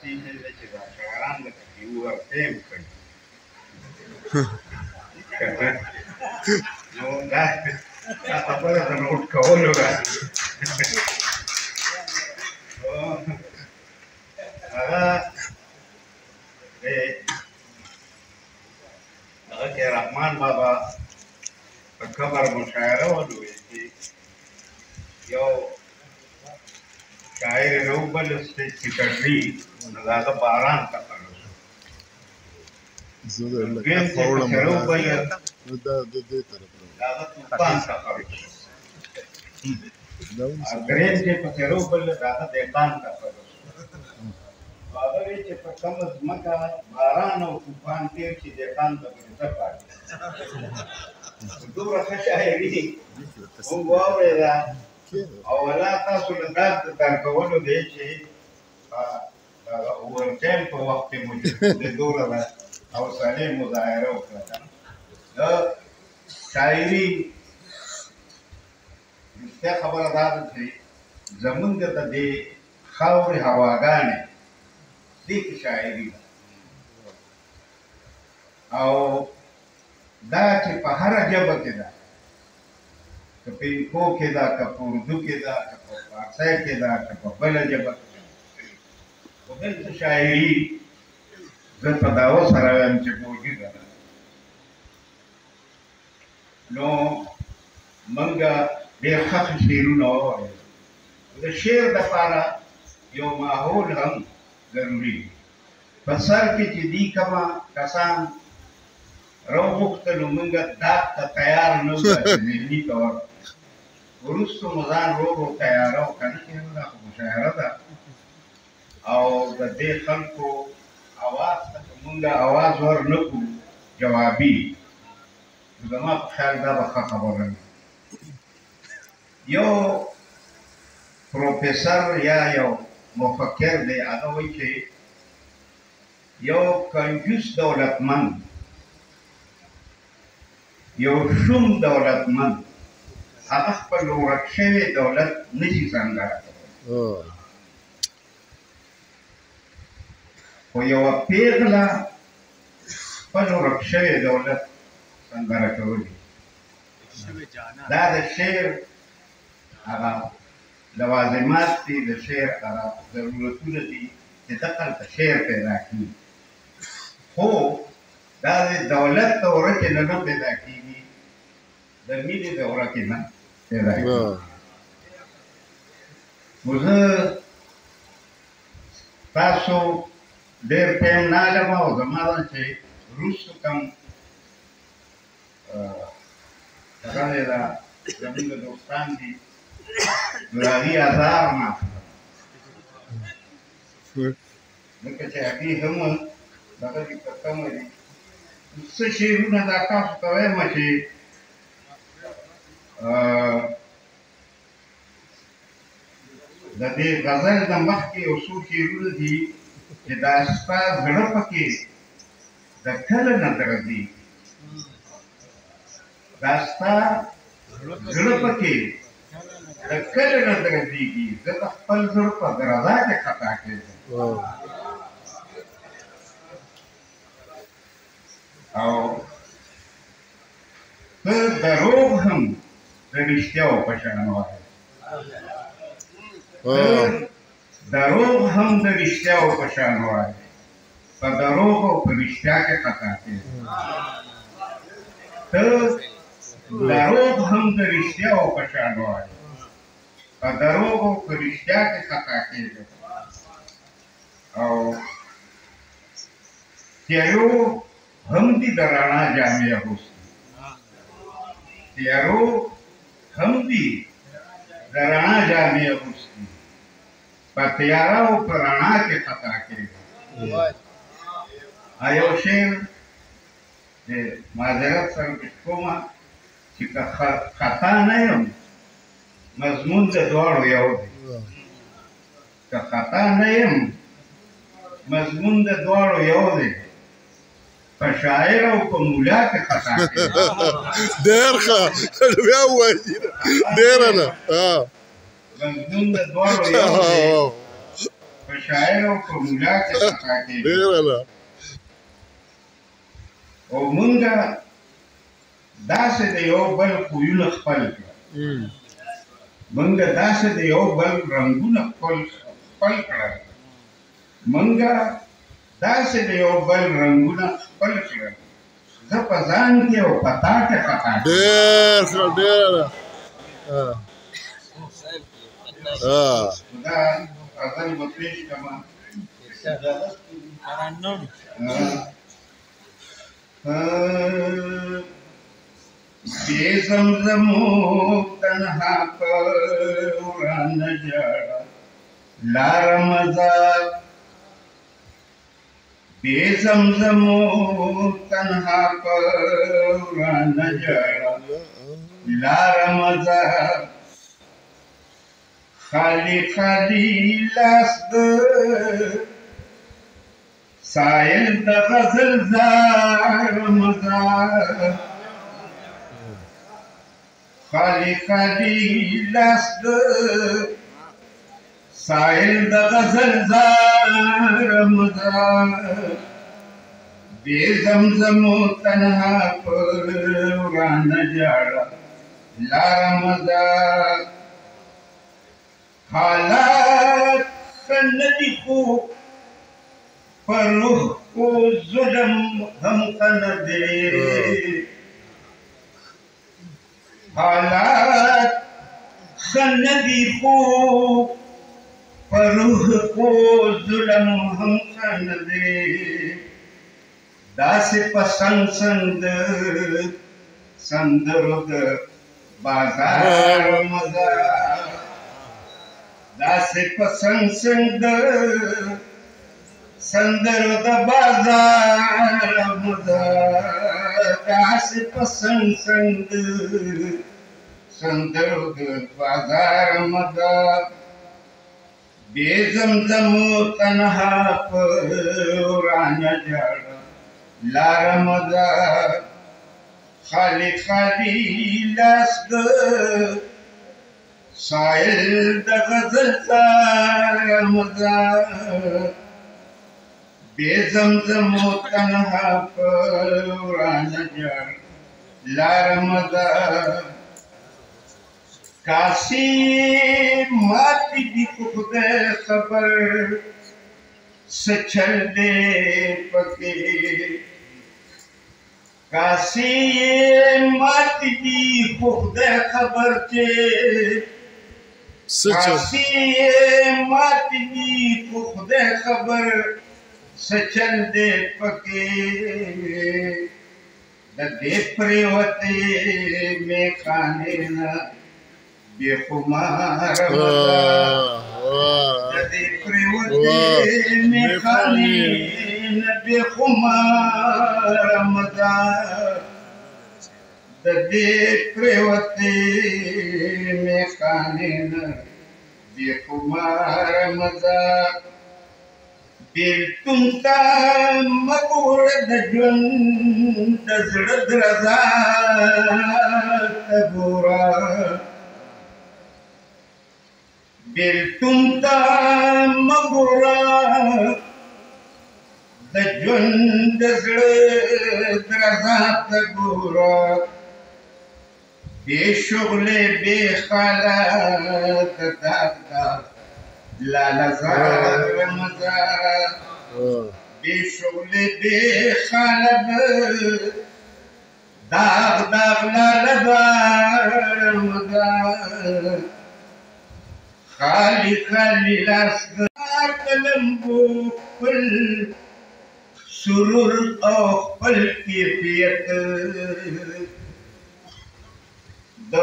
سیمې ده چې دا شاعران لکه چې ورټیم کوي نو دا خبره د نوټ کولو ده هغه کې رحمان بابا په قبر مشاعره ولوي چې یو شاعر روبل سټیج کې کړی نو هغه باران ته کړو زه لکه فاولم نو دا د دې طرف هغه طوفان ته کړو اګرین چې په روبل هغه دیقان ته کړو هغه چې په کوم ځمکه باران او طوفان تیر چې دیقان ته ورته پاتې دومره ښه شاعري موږ واورېده او ولا تاسو له درکولو دی چې اوورټایم په وخت کې موجود دی دومره ده حوصلې مظاهره وکړه د شاعري رښتیا خبره دا ده چې زمونږ د دې خاورې هواګانې دې کې شاعري ده او دا چې په هره ژبه کې ده که په انکو کې ده که په اردو کې ده که په فارسي کې ده که په بله ژبه کې ده خو دلته شاعري زه په دعوه سره وایم چې موجوده ده نو موږ ډېر ښه شعرونه واورېدل د شعر دپاره یو ماحول هم ضروري په سر کې چې دي کومه کسان راوغوښتلو موږ داغ ته تیار نه وو ذهني طور وروستو مو ځان ورو تیاره و که نه چې دا خو مشاعره ده او د دې خلکو اواز ته که موږ اواز ور نه کړو جوابي نو زما په خیال دا به ښه خبره وي یو پروفیسر یا یو مفکر دی هغه وایي چې یو کنجوس دولتمند یو شوم دولتمند هغه خپل ورک شوی دولت نشي سندره کولی خو یوه پیغله خپل ورک شوی دولت سندره کولی دا د شعر هغه لوازمات دي د شعر هغه ضرورتونه دي چې دغلته شعر پیدا کړي خو دا د دولت دوره کې نه پیدا کېږي د مینې دوره کې نه پیدا کېږي نو زه تاسو ډېر ټایم نه علم او زما ده چې وروستو کوم هغه دی دا زموږ دوستان دي نو د هغې ازار نه ځکه چې هغې هم دغه دي په کمه دي څه شعرونه دا تاسو ته وایم چې د دې غزل د مخکې یو څو شعرونه دي چې دا ستا زړه پکې د کله نه درځي دا ستا زړه پکې د کله نه درځېږي زه د خپل زړه په درزا کې خطا کېږم او ته دروغ هم د رښتیاو په شان وایې دروغ هم د رښتیاو په شان وایې په دروغ او په رښتیا کې خطا کېږي ته دروغ هم د رښتیاو په شان وایې په دروغ او په رښتیا کې خطا کېږي او تیارو هم دي د رڼا جامې اغوستي تیارو هم دي د رڼا جامې اغوستي په تیاره او په رڼا کې خطا کېږي یو شعر د معذرت سره پېښ کومه چې که خطا نه یم مضمون د دواړو یو دی که خطا نه یم مضمون د دواړو یو دی په شاعر او په مولا کې خطا کېږي ډېر ښه بیا ووایي ډېره ده مضمون د دواړو یو دی په په شاعر او په مولا کې خطا کېږي ډېره ده او مونږه داسې د یو بل خویونه خپل کړه مونږه داسې د یو بل رنګونه خپل کړل مونږه داسې د یو بل رنګونه خپل کړل زه په ځان کې او په تا کې خطا ډېر ښه ډېره ده دا غزل به پیش کړم بې زمزمو تنها پر ورانه ژړه لاره مزه بې زمزمو تنها پر ورانه ژړه لاره مزه خالی خالی لاس د سایل د غزل زار مزه خالی خالی لاس د سایل د غزل زار مزه بې زمزمو تنها پر ورانه ژړه لاره مزه حالات ښه نه دي خو پر روح کو ظلم هم ښه نه دی حالات ښه نه دي خو پر روح کو ظلم هم ښه نه دی داسې په څنګ څنګ د سندرو د بازار مزه داسې په څنګ څنګ د سندرو د بازار مزه داسې په څنګ څنګ د سندرو د بازار مزه بې زمزمو تنها پر ورانه ژړه لاره مزه خالی خالی لاس د سایل د غزل زار مزه بې زمزمو تنها پر ورانه ژړه لاره مزه کاسې ماتې دي خو خدای خبر څه چل دی پکې کاسې ماتې دي خو خدای خبر چې کاسې ماتې دي خو خدای خبر څه چل دی پکې د دې پرېوتې میخانې نه بې خماره مزه د دې پرېوتې میخانې نه بې خماره مزه د دې پرېوتې میخانې نه بې خماره مزه بیلتون ته مه ګوره د ژوند د زړه درزا ته ګوره بیلتون ته مه ګوره د ژوند د زړه درزا ته ګوره بې شغلې بې خاله د داغ لاله زار مزه بې شغلې بې خاله د داغ لاله زار مزه خالی خالی لاس د لمبو خپل سرور او خپل کیفیت د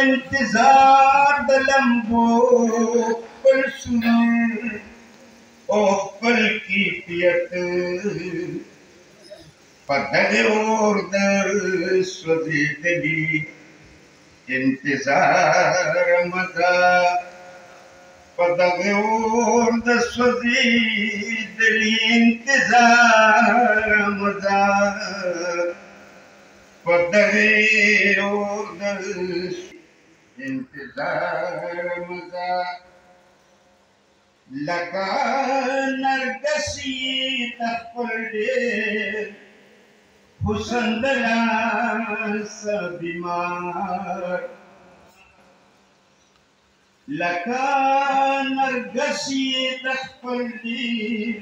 انتظار د لمبو خپل سرور او خپل کیفیت په دغه اور د سوځېدلي انتظار مزه په دغه اور د سوځېدلي انتظار مزه په دغه اور د انتظار مزه لکه نرګسي د خپل ډېر حسن د لاسه بیمار لکه نرګسي د خپل ډېر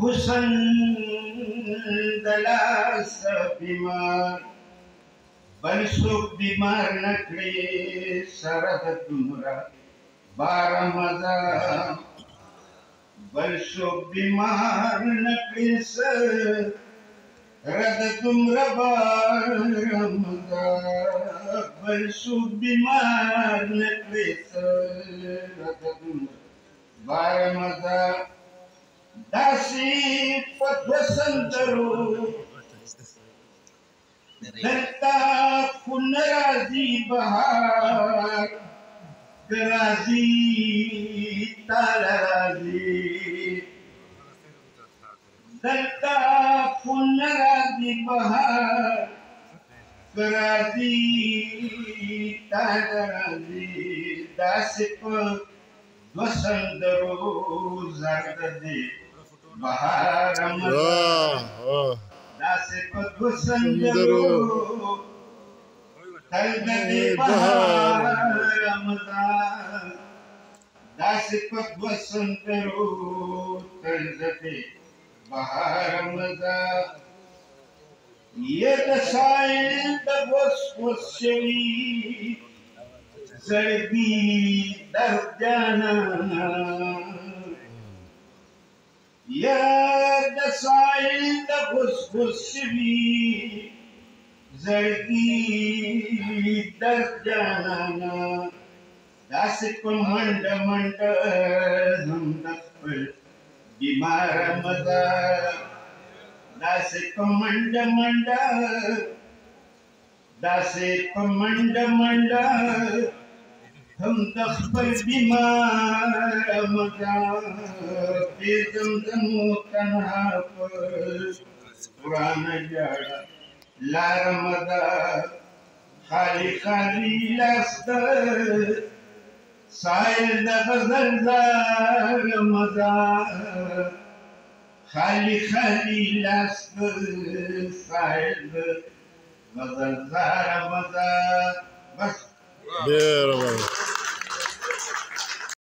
حسن د لاسه بیمار بل څوک بیمار نه کړي سره د دومره باره مزه بل څوک بیمار نه کړي سره د دومره باره مزه بل څوک بیمار نه کړي سره د دومره باره مزه داسې په دوه سندرو دلته خو نه راځي بهار که راځي تاله راځي دلته خو نه راځي بهار که راځي تاله راځي داسې په دوه سندرو زرد دی بهار مزه داسې په دوه سندرو تل د دې بهار مزه داسې په دوه سندرو تل د دې بهار مزه یې د سایل د وسوس شوي زړګي دردجانه یا د سایل د غسغس شوي زړګي دردجانه داسې په منډه منډه هم د خپل بیماره مزه داسې په منډه منډه داسې په منډه منډه هم د خپل بیماره مزه بې زمزمو تنها په ورانه جاړه لاره مزه خالي خالي لاس د سایل د غزل زاره مزه خالي خالي لاس د سایل د غزل زاره مزه بس ډېره